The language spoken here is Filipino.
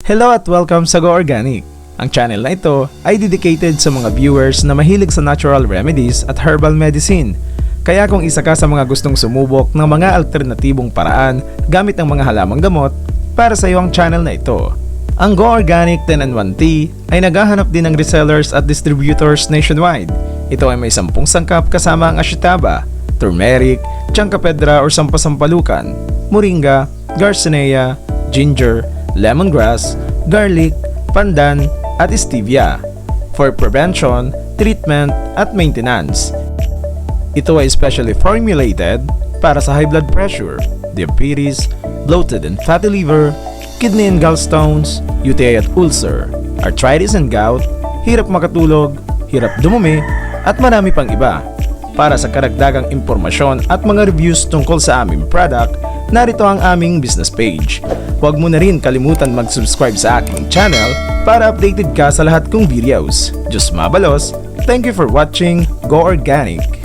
Hello at welcome sa Go Organic. Ang channel na ito ay dedicated sa mga viewers na mahilig sa natural remedies at herbal medicine. Kaya kung isa ka sa mga gustong sumubok ng mga alternatibong paraan gamit ang mga halamang gamot, para sa iyo ang channel na ito. Ang Go Organic 10-in-1 Tea ay naghahanap din ng resellers at distributors nationwide. Ito ay may 10 sangkap kasama ang Ashitaba, Turmeric, Chanca Piedra or Sampasampalukan, Moringa, Garcinia, Ginger, Lemongrass, Garlic, Pandan at Stevia for prevention, treatment at maintenance. Ito ay specially formulated para sa high blood pressure, diabetes, bloated and fatty liver, kidney and gallstones, UTI at ulcer, arthritis and gout, hirap makatulog, hirap dumumi, at marami pang iba. Para sa karagdagang impormasyon at mga reviews tungkol sa aming product, narito ang aming business page. Huwag mo na rin kalimutan mag-subscribe sa aking channel para updated ka sa lahat kong videos. Diyos mabalos, thank you for watching Go Organic!